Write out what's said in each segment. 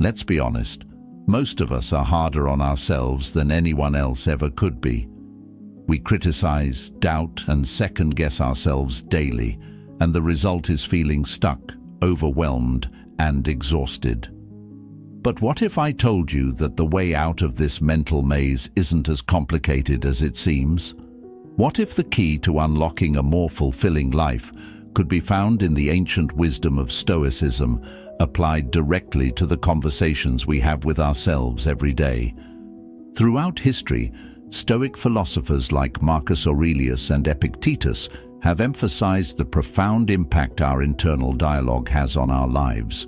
Let's be honest, most of us are harder on ourselves than anyone else ever could be. We criticize, doubt, and second-guess ourselves daily, and the result is feeling stuck, overwhelmed, and exhausted. But what if I told you that the way out of this mental maze isn't as complicated as it seems? What if the key to unlocking a more fulfilling life could be found in the ancient wisdom of Stoicism, applied directly to the conversations we have with ourselves every day? Throughout history, Stoic philosophers like Marcus Aurelius and Epictetus have emphasized the profound impact our internal dialogue has on our lives.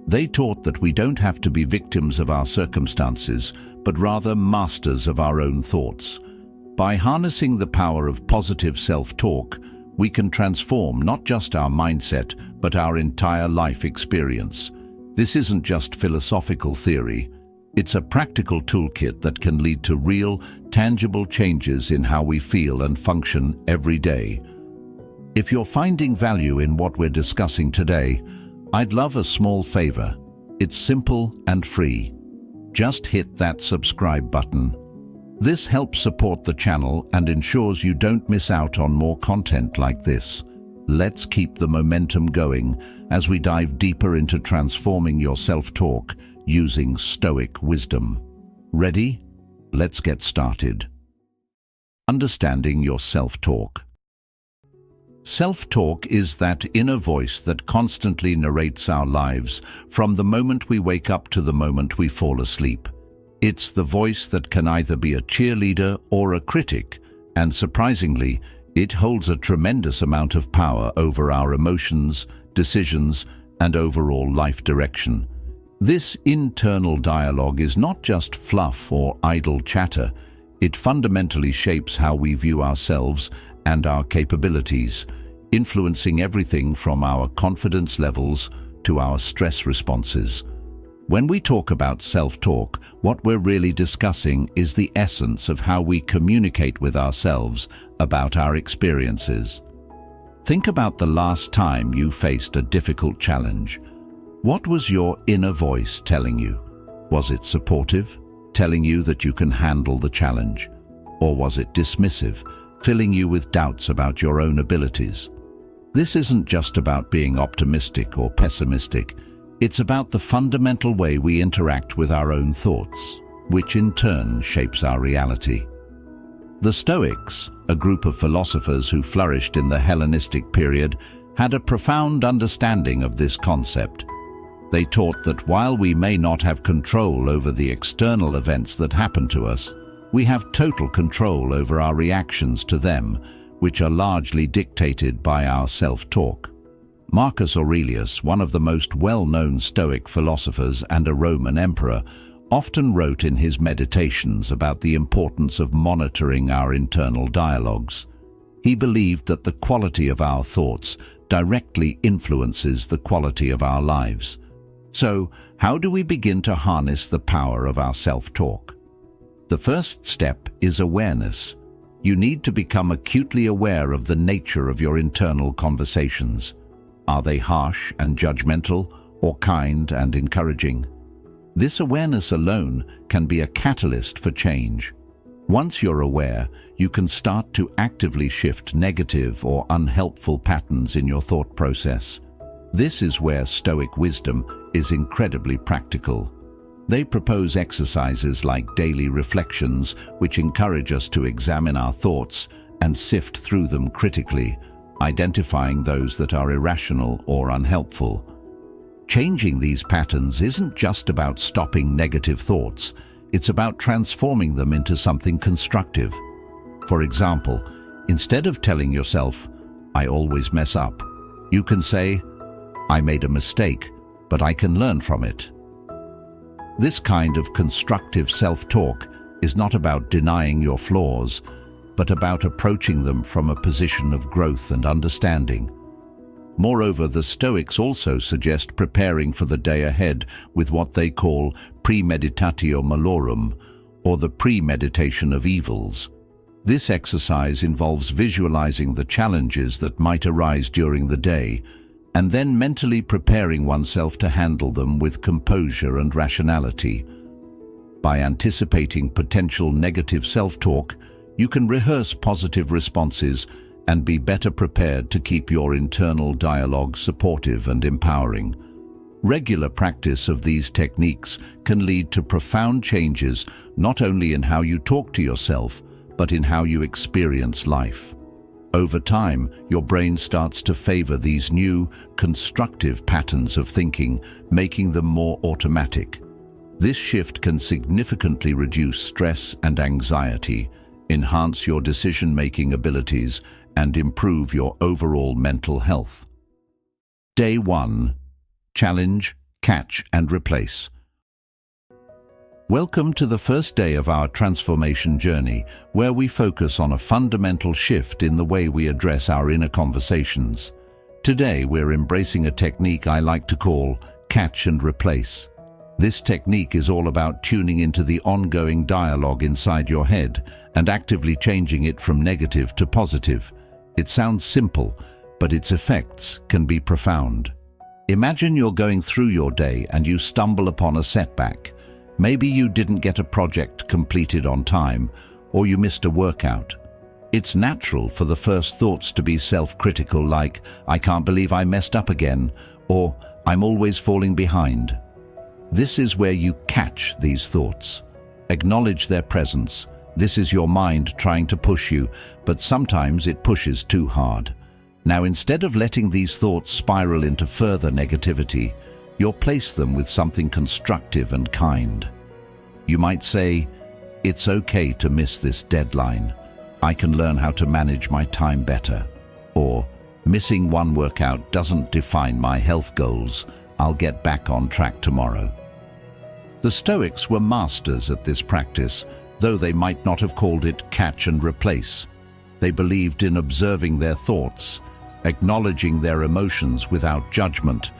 They taught that we don't have to be victims of our circumstances, but rather masters of our own thoughts. By harnessing the power of positive self-talk, we can transform not just our mindset, but our entire life experience. This isn't just philosophical theory. It's a practical toolkit that can lead to real, tangible changes in how we feel and function every day. If you're finding value in what we're discussing today, I'd love a small favor. It's simple and free. Just hit that subscribe button. This helps support the channel and ensures you don't miss out on more content like this. Let's keep the momentum going as we dive deeper into transforming your self-talk using Stoic wisdom. Ready? Let's get started. Understanding your self-talk. Self-talk is that inner voice that constantly narrates our lives from the moment we wake up to the moment we fall asleep. It's the voice that can either be a cheerleader or a critic, and surprisingly, it holds a tremendous amount of power over our emotions, decisions, and overall life direction. This internal dialogue is not just fluff or idle chatter. It fundamentally shapes how we view ourselves and our capabilities, influencing everything from our confidence levels to our stress responses. When we talk about self-talk, what we're really discussing is the essence of how we communicate with ourselves about our experiences. Think about the last time you faced a difficult challenge. What was your inner voice telling you? Was it supportive, telling you that you can handle the challenge? Or was it dismissive, filling you with doubts about your own abilities? This isn't just about being optimistic or pessimistic. It's about the fundamental way we interact with our own thoughts, which in turn shapes our reality. The Stoics, a group of philosophers who flourished in the Hellenistic period, had a profound understanding of this concept. They taught that while we may not have control over the external events that happen to us, we have total control over our reactions to them, which are largely dictated by our self-talk. Marcus Aurelius, one of the most well-known Stoic philosophers and a Roman emperor, often wrote in his meditations about the importance of monitoring our internal dialogues. He believed that the quality of our thoughts directly influences the quality of our lives. So, how do we begin to harness the power of our self-talk? The first step is awareness. You need to become acutely aware of the nature of your internal conversations. Are they harsh and judgmental, or kind and encouraging? This awareness alone can be a catalyst for change. Once you're aware, you can start to actively shift negative or unhelpful patterns in your thought process. This is where Stoic wisdom is incredibly practical. They propose exercises like daily reflections, which encourage us to examine our thoughts and sift through them critically, identifying those that are irrational or unhelpful. Changing these patterns isn't just about stopping negative thoughts, it's about transforming them into something constructive. For example, instead of telling yourself, "I always mess up," you can say, "I made a mistake, but I can learn from it." This kind of constructive self-talk is not about denying your flaws, but about approaching them from a position of growth and understanding. Moreover, the Stoics also suggest preparing for the day ahead with what they call premeditatio malorum, or the premeditation of evils. This exercise involves visualizing the challenges that might arise during the day, and then mentally preparing oneself to handle them with composure and rationality. By anticipating potential negative self-talk, you can rehearse positive responses and be better prepared to keep your internal dialogue supportive and empowering. Regular practice of these techniques can lead to profound changes not only in how you talk to yourself, but in how you experience life. Over time, your brain starts to favor these new, constructive patterns of thinking, making them more automatic. This shift can significantly reduce stress and anxiety, enhance your decision-making abilities, and improve your overall mental health. Day 1. Challenge, catch, and replace. Welcome to the first day of our transformation journey, where we focus on a fundamental shift in the way we address our inner conversations. Today, we're embracing a technique I like to call catch and replace. This technique is all about tuning into the ongoing dialogue inside your head and actively changing it from negative to positive. It sounds simple, but its effects can be profound. Imagine you're going through your day and you stumble upon a setback. Maybe you didn't get a project completed on time, or you missed a workout. It's natural for the first thoughts to be self-critical, like, "I can't believe I messed up again," or "I'm always falling behind." This is where you catch these thoughts. Acknowledge their presence. This is your mind trying to push you, but sometimes it pushes too hard. Now, instead of letting these thoughts spiral into further negativity, you'll place them with something constructive and kind. You might say, "It's okay to miss this deadline. I can learn how to manage my time better." Or, "Missing one workout doesn't define my health goals. I'll get back on track tomorrow." The Stoics were masters at this practice, though they might not have called it catch and replace. They believed in observing their thoughts, acknowledging their emotions without judgment,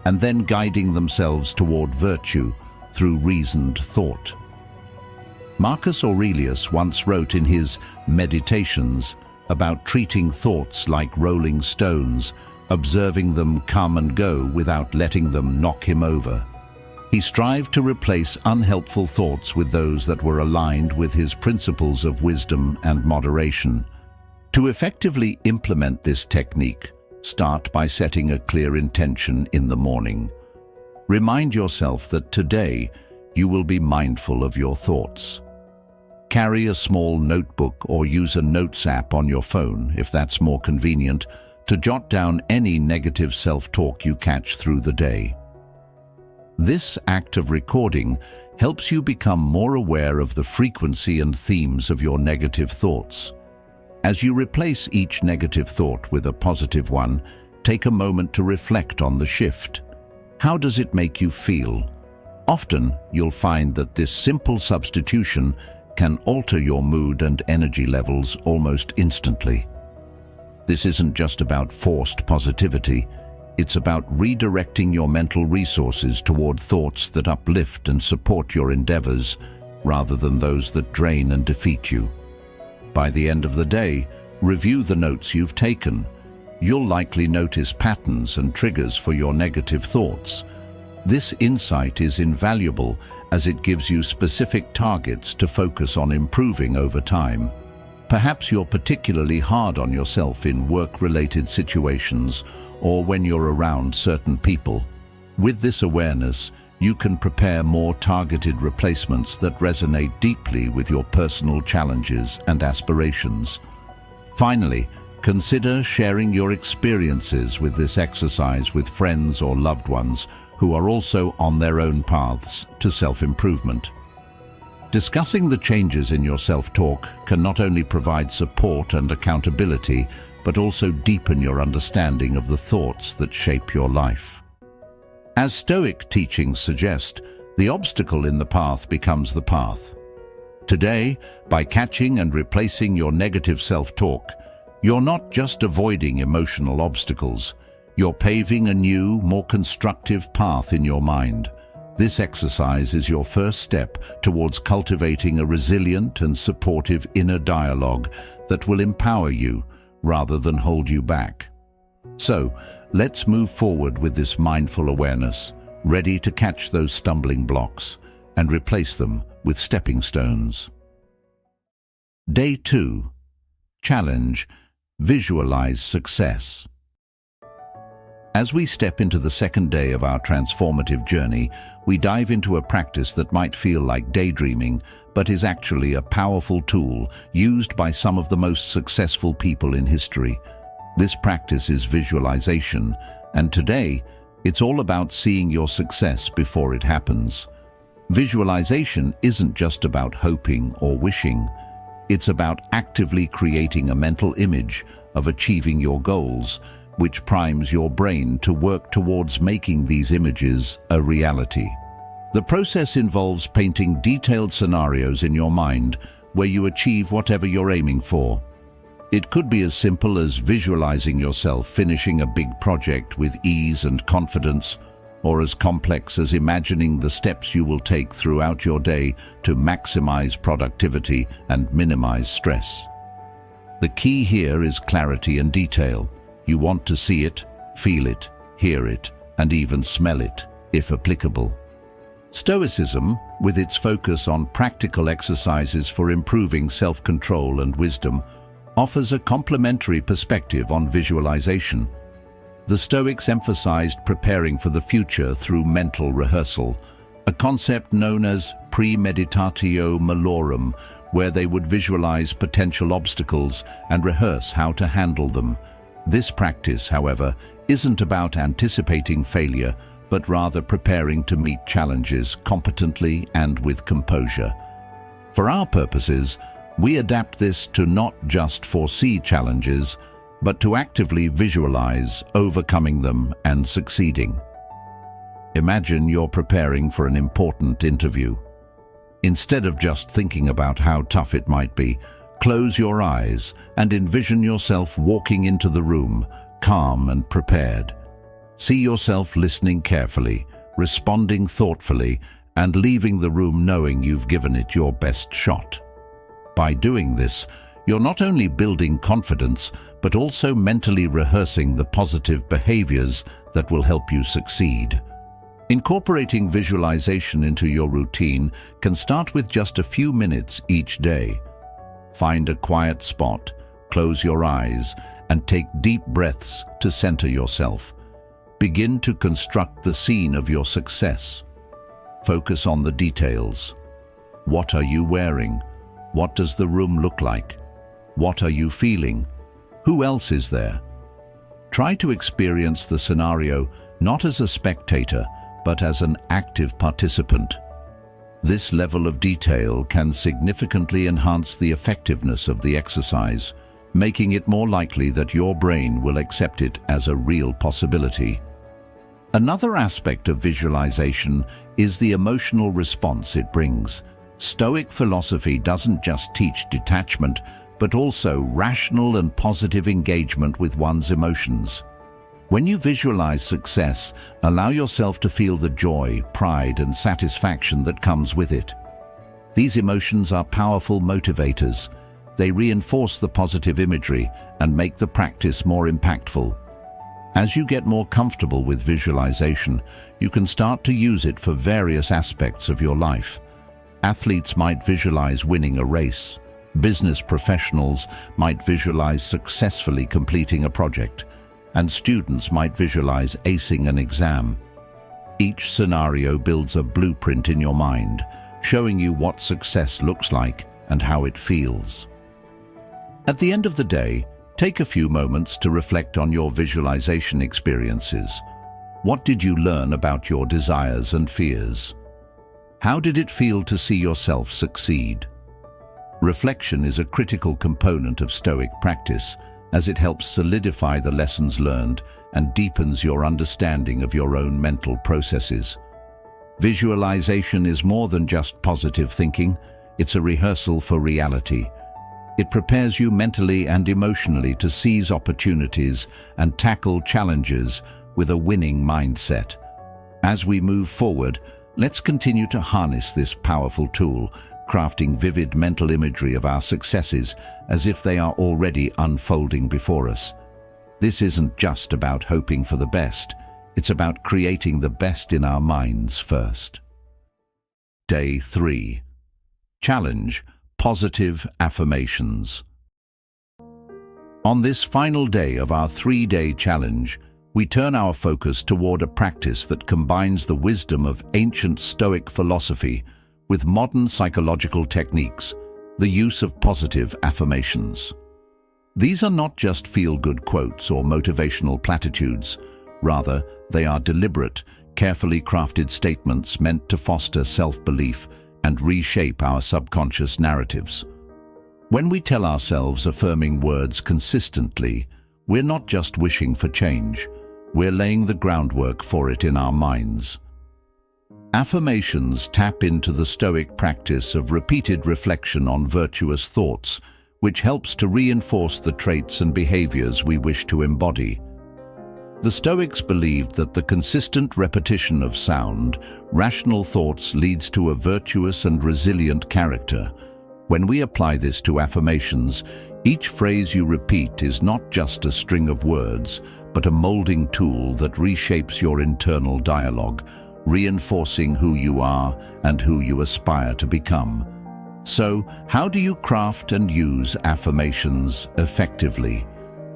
and then guiding themselves toward virtue through reasoned thought. Marcus Aurelius once wrote in his Meditations about treating thoughts like rolling stones, observing them come and go without letting them knock him over. He strived to replace unhelpful thoughts with those that were aligned with his principles of wisdom and moderation. To effectively implement this technique, start by setting a clear intention in the morning. Remind yourself that today you will be mindful of your thoughts. Carry a small notebook or use a notes app on your phone, if that's more convenient, to jot down any negative self-talk you catch through the day. This act of recording helps you become more aware of the frequency and themes of your negative thoughts. As you replace each negative thought with a positive one, take a moment to reflect on the shift. How does it make you feel? Often, you'll find that this simple substitution can alter your mood and energy levels almost instantly. This isn't just about forced positivity. It's about redirecting your mental resources toward thoughts that uplift and support your endeavors, rather than those that drain and defeat you. By the end of the day, review the notes you've taken. You'll likely notice patterns and triggers for your negative thoughts. This insight is invaluable as it gives you specific targets to focus on improving over time. Perhaps you're particularly hard on yourself in work-related situations or when you're around certain people. With this awareness, you can prepare more targeted replacements that resonate deeply with your personal challenges and aspirations. Finally, consider sharing your experiences with this exercise with friends or loved ones who are also on their own paths to self-improvement. Discussing the changes in your self-talk can not only provide support and accountability, but also deepen your understanding of the thoughts that shape your life. As Stoic teachings suggest, the obstacle in the path becomes the path. Today, by catching and replacing your negative self-talk, you're not just avoiding emotional obstacles, you're paving a new, more constructive path in your mind. This exercise is your first step towards cultivating a resilient and supportive inner dialogue that will empower you rather than hold you back. So, Let's move forward with this mindful awareness, ready to catch those stumbling blocks and replace them with stepping stones. Day 2. Challenge: visualize success. As we step into the second day of our transformative journey, we dive into a practice that might feel like daydreaming, but is actually a powerful tool used by some of the most successful people in history. This practice is visualization, and today, it's all about seeing your success before it happens. Visualization isn't just about hoping or wishing. It's about actively creating a mental image of achieving your goals, which primes your brain to work towards making these images a reality. The process involves painting detailed scenarios in your mind where you achieve whatever you're aiming for. It could be as simple as visualizing yourself finishing a big project with ease and confidence, or as complex as imagining the steps you will take throughout your day to maximize productivity and minimize stress. The key here is clarity and detail. You want to see it, feel it, hear it, and even smell it, if applicable. Stoicism, with its focus on practical exercises for improving self-control and wisdom, offers a complementary perspective on visualization. The Stoics emphasized preparing for the future through mental rehearsal, a concept known as premeditatio malorum, where they would visualize potential obstacles and rehearse how to handle them. This practice, however, isn't about anticipating failure, but rather preparing to meet challenges competently and with composure. For our purposes, we adapt this to not just foresee challenges, but to actively visualize overcoming them and succeeding. Imagine you're preparing for an important interview. Instead of just thinking about how tough it might be, close your eyes and envision yourself walking into the room, calm and prepared. See yourself listening carefully, responding thoughtfully, and leaving the room knowing you've given it your best shot. By doing this, you're not only building confidence, but also mentally rehearsing the positive behaviors that will help you succeed. Incorporating visualization into your routine can start with just a few minutes each day. Find a quiet spot, close your eyes, and take deep breaths to center yourself. Begin to construct the scene of your success. Focus on the details. What are you wearing? What does the room look like? What are you feeling? Who else is there? Try to experience the scenario not as a spectator, but as an active participant. This level of detail can significantly enhance the effectiveness of the exercise, making it more likely that your brain will accept it as a real possibility. Another aspect of visualization is the emotional response it brings. Stoic philosophy doesn't just teach detachment, but also rational and positive engagement with one's emotions. When you visualize success, allow yourself to feel the joy, pride, and satisfaction that comes with it. These emotions are powerful motivators. They reinforce the positive imagery and make the practice more impactful. As you get more comfortable with visualization, you can start to use it for various aspects of your life. Athletes might visualize winning a race. Business professionals might visualize successfully completing a project, and students might visualize acing an exam. Each scenario builds a blueprint in your mind, showing you what success looks like and how it feels. At the end of the day, take a few moments to reflect on your visualization experiences. What did you learn about your desires and fears? How did it feel to see yourself succeed? Reflection is a critical component of Stoic practice, as it helps solidify the lessons learned and deepens your understanding of your own mental processes. Visualization is more than just positive thinking, it's a rehearsal for reality. It prepares you mentally and emotionally to seize opportunities and tackle challenges with a winning mindset. As we move forward, let's continue to harness this powerful tool, crafting vivid mental imagery of our successes as if they are already unfolding before us. This isn't just about hoping for the best, it's about creating the best in our minds first. Day 3. Challenge: positive affirmations. On this final day of our 3-day challenge, we turn our focus toward a practice that combines the wisdom of ancient Stoic philosophy with modern psychological techniques, the use of positive affirmations. These are not just feel-good quotes or motivational platitudes. Rather, they are deliberate, carefully crafted statements meant to foster self-belief and reshape our subconscious narratives. When we tell ourselves affirming words consistently, we're not just wishing for change, we're laying the groundwork for it in our minds. Affirmations tap into the Stoic practice of repeated reflection on virtuous thoughts, which helps to reinforce the traits and behaviors we wish to embody. The Stoics believed that the consistent repetition of sound, rational thoughts leads to a virtuous and resilient character. When we apply this to affirmations, each phrase you repeat is not just a string of words, but a molding tool that reshapes your internal dialogue, reinforcing who you are and who you aspire to become. So, how do you craft and use affirmations effectively?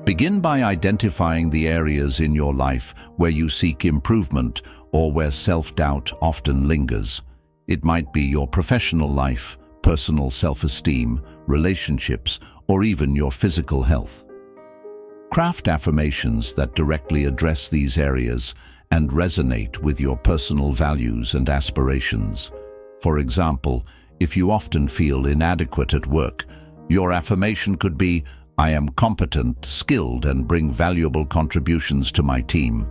Begin by identifying the areas in your life where you seek improvement or where self-doubt often lingers. It might be your professional life, personal self-esteem, relationships, or even your physical health. Craft affirmations that directly address these areas and resonate with your personal values and aspirations. For example, if you often feel inadequate at work, your affirmation could be, "I am competent, skilled, and bring valuable contributions to my team."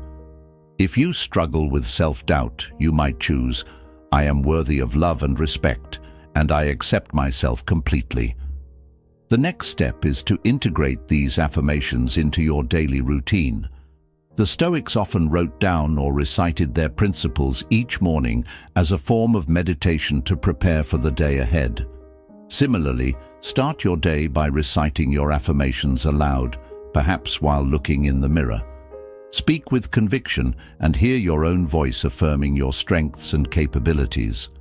If you struggle with self-doubt, you might choose, "I am worthy of love and respect, and I accept myself completely." The next step is to integrate these affirmations into your daily routine. The Stoics often wrote down or recited their principles each morning as a form of meditation to prepare for the day ahead. Similarly, start your day by reciting your affirmations aloud, perhaps while looking in the mirror. Speak with conviction and hear your own voice affirming your strengths and capabilities.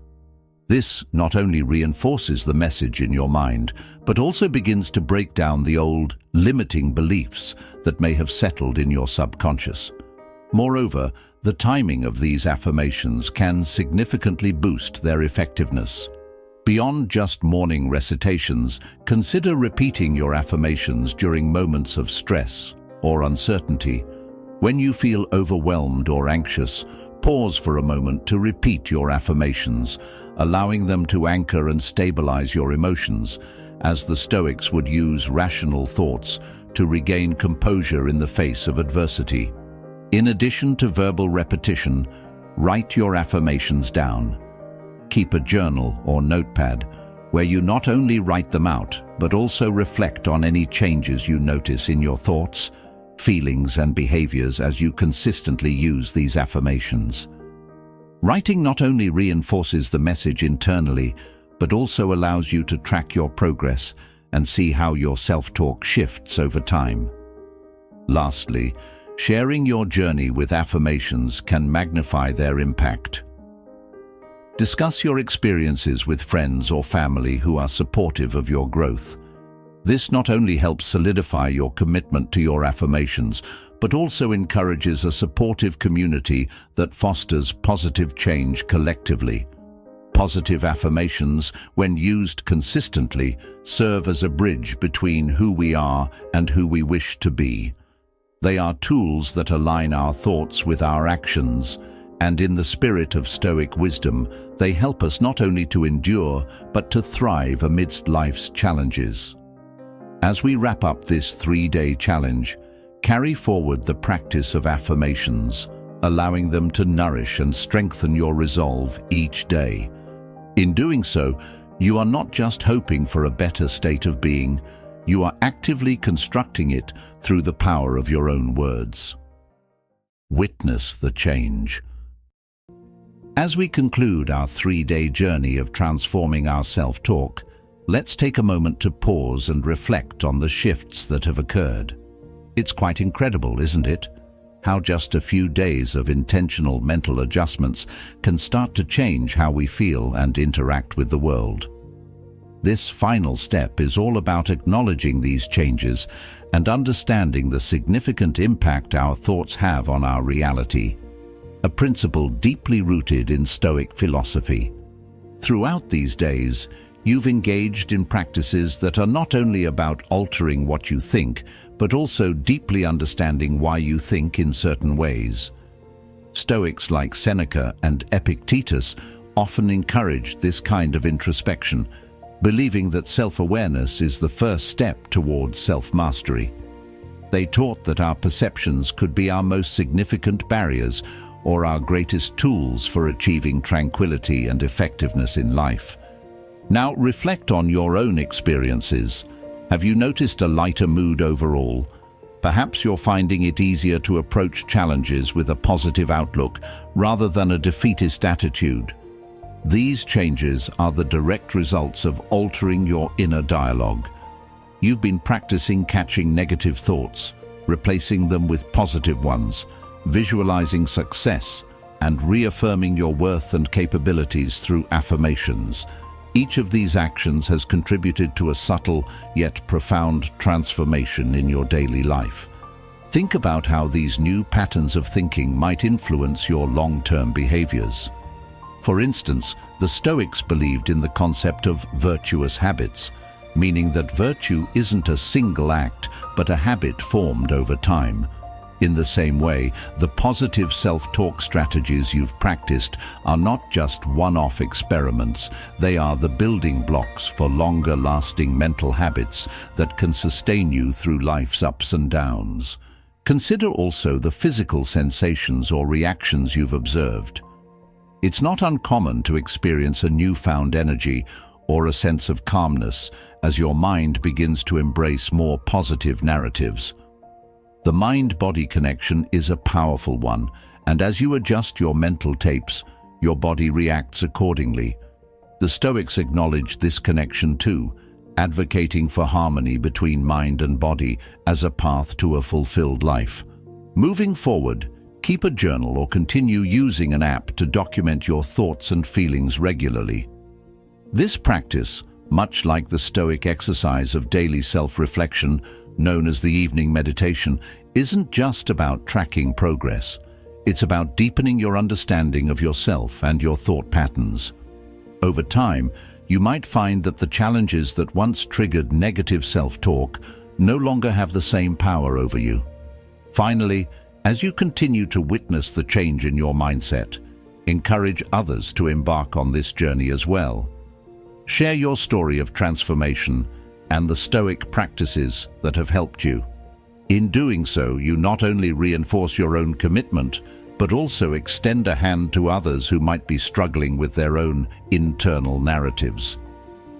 This not only reinforces the message in your mind, but also begins to break down the old, limiting beliefs that may have settled in your subconscious. Moreover, the timing of these affirmations can significantly boost their effectiveness. Beyond just morning recitations, consider repeating your affirmations during moments of stress or uncertainty. When you feel overwhelmed or anxious, pause for a moment to repeat your affirmations, allowing them to anchor and stabilize your emotions, as the Stoics would use rational thoughts to regain composure in the face of adversity. In addition to verbal repetition, write your affirmations down. Keep a journal or notepad where you not only write them out, but also reflect on any changes you notice in your thoughts, feelings, and behaviors as you consistently use these affirmations. Writing not only reinforces the message internally, but also allows you to track your progress and see how your self-talk shifts over time. Lastly, sharing your journey with affirmations can magnify their impact. Discuss your experiences with friends or family who are supportive of your growth. This not only helps solidify your commitment to your affirmations, but also encourages a supportive community that fosters positive change collectively. Positive affirmations, when used consistently, serve as a bridge between who we are and who we wish to be. They are tools that align our thoughts with our actions, and in the spirit of Stoic wisdom, they help us not only to endure, but to thrive amidst life's challenges. As we wrap up this 3-day challenge, carry forward the practice of affirmations, allowing them to nourish and strengthen your resolve each day. In doing so, you are not just hoping for a better state of being, you are actively constructing it through the power of your own words. Witness the change. As we conclude our 3-day journey of transforming our self-talk, let's take a moment to pause and reflect on the shifts that have occurred. It's quite incredible, isn't it? How just a few days of intentional mental adjustments can start to change how we feel and interact with the world. This final step is all about acknowledging these changes and understanding the significant impact our thoughts have on our reality, a principle deeply rooted in Stoic philosophy. Throughout these days, you've engaged in practices that are not only about altering what you think, but also deeply understanding why you think in certain ways. Stoics like Seneca and Epictetus often encouraged this kind of introspection, believing that self-awareness is the first step towards self-mastery. They taught that our perceptions could be our most significant barriers or our greatest tools for achieving tranquility and effectiveness in life. Now reflect on your own experiences. Have you noticed a lighter mood overall? Perhaps you're finding it easier to approach challenges with a positive outlook rather than a defeatist attitude. These changes are the direct results of altering your inner dialogue. You've been practicing catching negative thoughts, replacing them with positive ones, visualizing success, and reaffirming your worth and capabilities through affirmations. Each of these actions has contributed to a subtle yet profound transformation in your daily life. Think about how these new patterns of thinking might influence your long-term behaviors. For instance, the Stoics believed in the concept of virtuous habits, meaning that virtue isn't a single act, but a habit formed over time. In the same way, the positive self-talk strategies you've practiced are not just one-off experiments. They are the building blocks for longer-lasting mental habits that can sustain you through life's ups and downs. Consider also the physical sensations or reactions you've observed. It's not uncommon to experience a newfound energy or a sense of calmness as your mind begins to embrace more positive narratives. The mind-body connection is a powerful one, and as you adjust your mental tapes, your body reacts accordingly. The Stoics acknowledged this connection too, advocating for harmony between mind and body as a path to a fulfilled life. Moving forward, keep a journal or continue using an app to document your thoughts and feelings regularly. This practice, much like the Stoic exercise of daily self-reflection, known as the evening meditation, isn't just about tracking progress. It's about deepening your understanding of yourself and your thought patterns. Over time, you might find that the challenges that once triggered negative self-talk no longer have the same power over you. Finally, as you continue to witness the change in your mindset, encourage others to embark on this journey as well. Share your story of transformation and the Stoic practices that have helped you. In doing so, you not only reinforce your own commitment, but also extend a hand to others who might be struggling with their own internal narratives.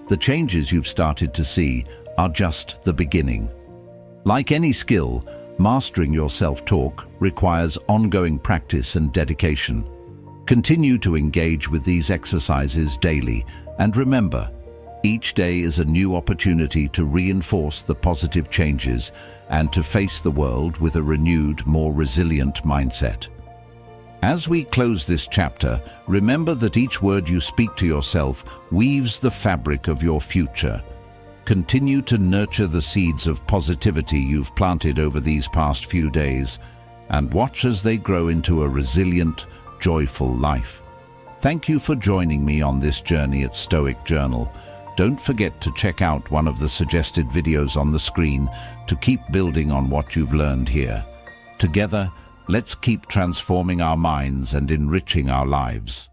The changes you've started to see are just the beginning. Like any skill, mastering your self-talk requires ongoing practice and dedication. Continue to engage with these exercises daily, and remember, each day is a new opportunity to reinforce the positive changes and to face the world with a renewed, more resilient mindset. As we close this chapter, remember that each word you speak to yourself weaves the fabric of your future. Continue to nurture the seeds of positivity you've planted over these past few days, and watch as they grow into a resilient, joyful life. Thank you for joining me on this journey at Stoic Journal. Don't forget to check out one of the suggested videos on the screen to keep building on what you've learned here. Together, let's keep transforming our minds and enriching our lives.